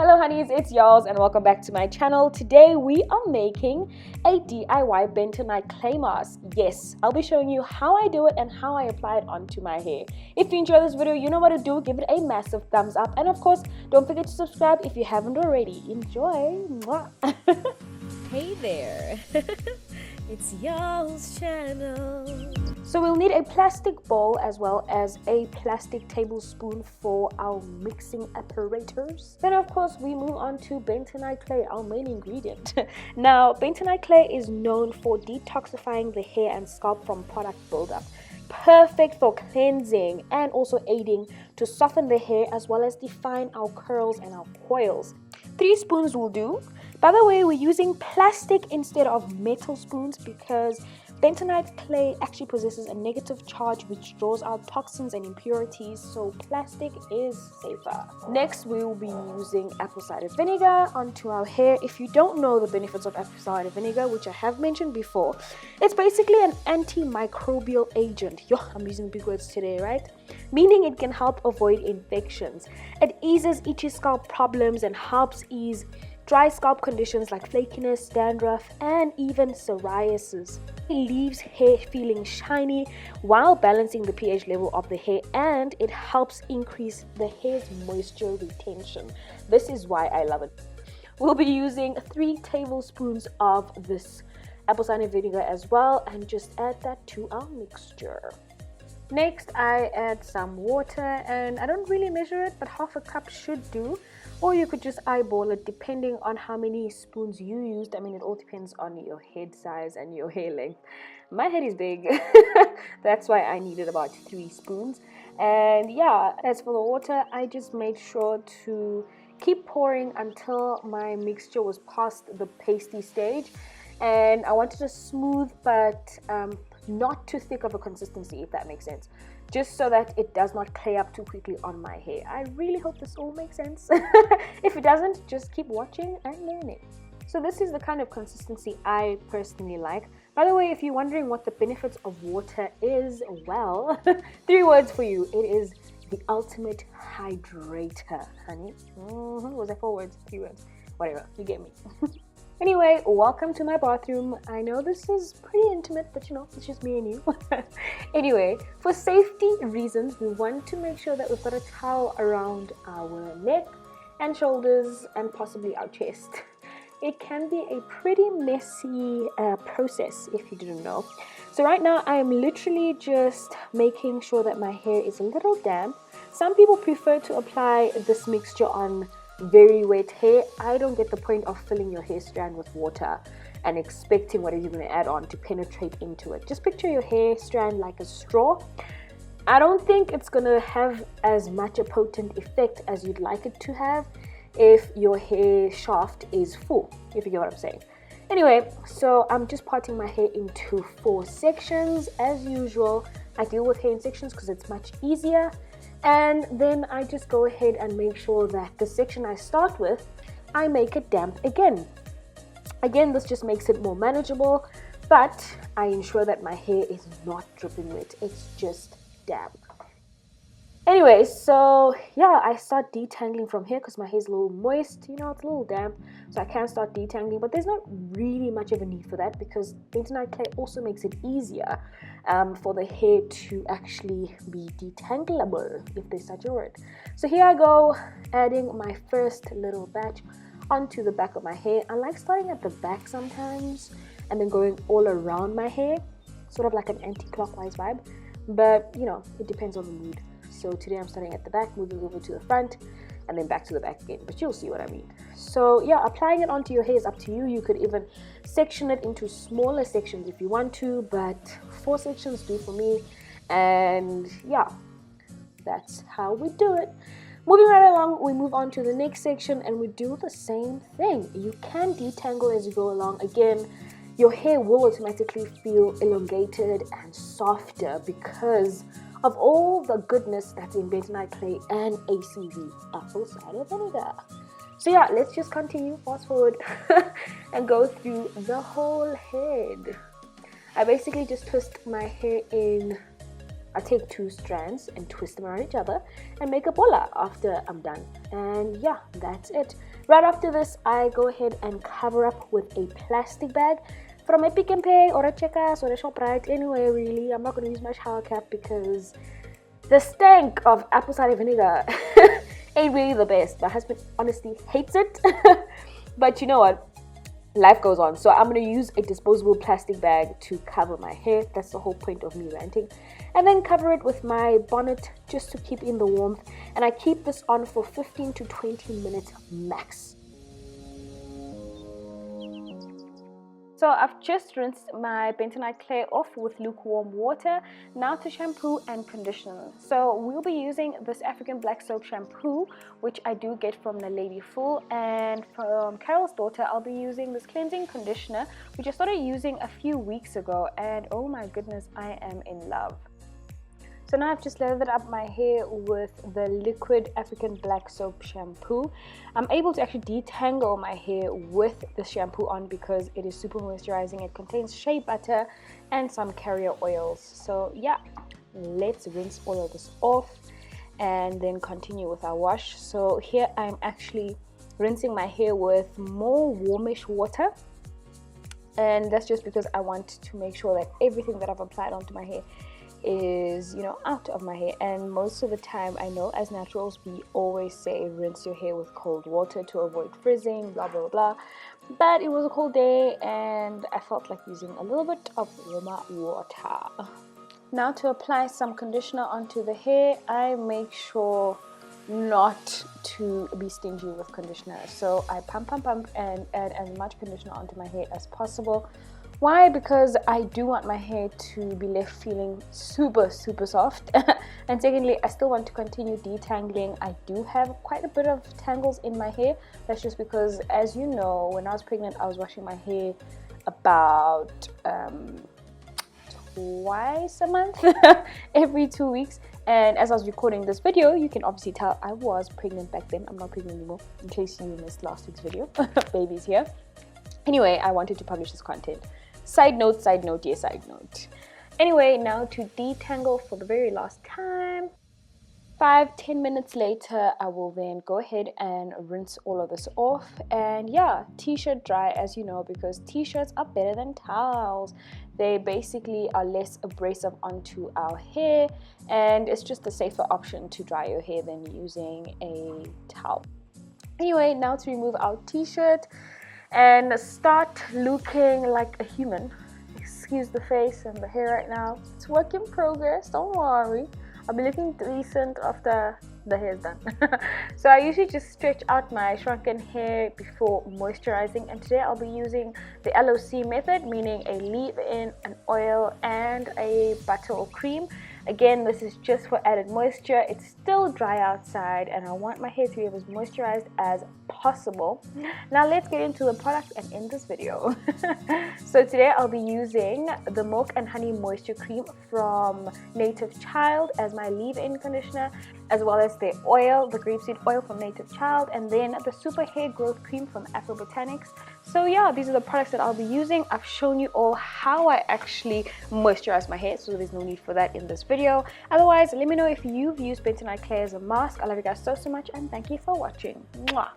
Hello honeys, it's Yolz and welcome back to my channel. Today we are making a DIY bentonite clay mask. Yes, I'll be showing you how I do it and how I apply it onto my hair. If you enjoy this video, you know what to do. Give it a massive thumbs up and of course, don't forget to subscribe if you haven't already. Enjoy! Mwah. Hey there, it's Yolz channel. So we'll need a plastic bowl as well as a plastic tablespoon for our mixing apparatus. Then of course we move on to bentonite clay, our main ingredient. Now bentonite clay is known for detoxifying the hair and scalp from product buildup. Perfect for cleansing and also aiding to soften the hair as well as define our curls and our coils. 3 spoons will do. By the way, we're using plastic instead of metal spoons because bentonite clay actually possesses a negative charge which draws out toxins and impurities, so plastic is safer. Next, we will be using apple cider vinegar onto our hair. If you don't know the benefits of apple cider vinegar, which I have mentioned before, it's basically an antimicrobial agent. Yo, I'm using big words today, right? Meaning it can help avoid infections. It eases itchy scalp problems and helps ease dry scalp conditions like flakiness, dandruff, and even psoriasis. It leaves hair feeling shiny while balancing the pH level of the hair, and it helps increase the hair's moisture retention. This is why I love it. We'll be using 3 tablespoons of this apple cider vinegar as well, and just add that to our mixture. Next, I add some water, and I don't really measure it, but half a cup should do. Or you could just eyeball it depending on how many spoons you used. I mean, it all depends on your head size and your hair length. My head is big. That's why I needed about 3 spoons. And yeah, as for the water, I just made sure to keep pouring until my mixture was past the pasty stage. And I wanted a smooth but not too thick of a consistency, if that makes sense, just so that it does not clay up too quickly on my hair. I really hope this all makes sense. If it doesn't, just keep watching and learning. So this is the kind of consistency I personally like. By the way, if you're wondering what the benefits of water is, well, 3 words for you. It is the ultimate hydrator, honey. Was that 4 words? 3 words? Whatever, you get me. Anyway, welcome to my bathroom. I know this is pretty intimate, but you know, it's just me and you. Anyway, for safety reasons, we want to make sure that we've got a towel around our neck and shoulders and possibly our chest. It can be a pretty messy process if you didn't know. So right now, I am literally just making sure that my hair is a little damp. Some people prefer to apply this mixture on very wet hair. I don't get the point of filling your hair strand with water and expecting whatever you're going to add on to penetrate into it. Just picture your hair strand like a straw. I don't think it's going to have as much a potent effect as you'd like it to have if your hair shaft is full, if you get what I'm saying. Anyway, so I'm just parting my hair into 4 sections. As usual, I deal with hair in sections because it's much easier. And then I just go ahead and make sure that the section I start with, I make it damp again. Again, this just makes it more manageable, but I ensure that my hair is not dripping wet. It's just damp. Anyway, so yeah, I start detangling from here because my hair is a little moist. You know, it's a little damp, so I can start detangling, but there's not really much of a need for that because bentonite clay also makes it easier for the hair to actually be detangleable, if there's such a word. So here I go, adding my first little batch onto the back of my hair. I like starting at the back sometimes and then going all around my hair, sort of like an anti-clockwise vibe, but you know, it depends on the mood. So today I'm starting at the back, moving over to the front, and then back to the back again, but you'll see what I mean. So yeah, applying it onto your hair is up to you. You could even section it into smaller sections if you want to, but 4 sections do for me. And yeah, that's how we do it. Moving right along, we move on to the next section and we do the same thing. You can detangle as you go along. Again, your hair will automatically feel elongated and softer because of all the goodness that's in bentonite clay and ACV, apple cider vinegar. So yeah, let's just continue, fast forward, and go through the whole head. I basically just twist my hair in I take 2 strands and twist them around each other and make a bola after I'm done. And yeah, that's it. Right after this, I go ahead and cover up with a plastic bag from a Pick n Pay or a Checkers or a ShopRite, anywhere really. I'm not going to use my shower cap because the stank of apple cider vinegar ain't really the best. My husband honestly hates it. But you know what? Life goes on. So I'm going to use a disposable plastic bag to cover my hair. That's the whole point of me ranting. And then cover it with my bonnet just to keep in the warmth. And I keep this on for 15 to 20 minutes max. So I've just rinsed my bentonite clay off with lukewarm water. Now to shampoo and conditioner. So we'll be using this African black soap shampoo, which I do get from the Lady Fool, and from Carol's daughter I'll be using this cleansing conditioner, which I started using a few weeks ago, and oh my goodness, I am in love. So now I've just lathered up my hair with the liquid African black soap shampoo. I'm able to actually detangle my hair with the shampoo on because it is super moisturizing. It contains shea butter and some carrier oils. So yeah, let's rinse all of this off and then continue with our wash. So here I'm actually rinsing my hair with more warmish water. And that's just because I want to make sure that everything that I've applied onto my hair is, you know, out of my hair. And most of the time, I know as naturals we always say rinse your hair with cold water to avoid frizzing, blah blah blah, but it was a cold day and I felt like using a little bit of warmer water. Now to apply some conditioner onto the hair, I make sure not to be stingy with conditioner, so I pump and add as much conditioner onto my hair as possible. Why? Because I do want my hair to be left feeling super soft. And secondly, I still want to continue detangling. I do have quite a bit of tangles in my hair. That's just because, as you know, when I was pregnant I was washing my hair about twice a month every 2 weeks. And as I was recording this video, you can obviously tell I was pregnant back then. I'm not pregnant anymore, in case you missed last week's video. Baby's here. Anyway, I wanted to publish this content. Side note, yes, side note. Anyway, now to detangle for the very last time. 5-10 minutes later, I will then go ahead and rinse all of this off. And yeah, t-shirt dry, as you know, because t-shirts are better than towels. They basically are less abrasive onto our hair, and it's just a safer option to dry your hair than using a towel. Anyway, now to remove our t-shirt and start looking like a human. Excuse the face and the hair right now. It's work in progress, don't worry. I'll be looking decent after the hair is done. So I usually just stretch out my shrunken hair before moisturizing, and today I'll be using the LOC method, meaning a leave-in, an oil, and a butter or cream. Again, this is just for added moisture. It's still dry outside and I want my hair to be as moisturized as possible. Now let's get into the product and end this video. So today I'll be using the Milk and Honey Moisture Cream from Native Child as my leave-in conditioner, as well as the oil, the grapeseed oil from Native Child, and then the Super Hair Growth Cream from Afro Botanics. So yeah, these are the products that I'll be using. I've shown you all how I actually moisturize my hair, so there's no need for that in this video. Otherwise, let me know if you've used bentonite clay as a mask. I love you guys so much, and thank you for watching. Mwah.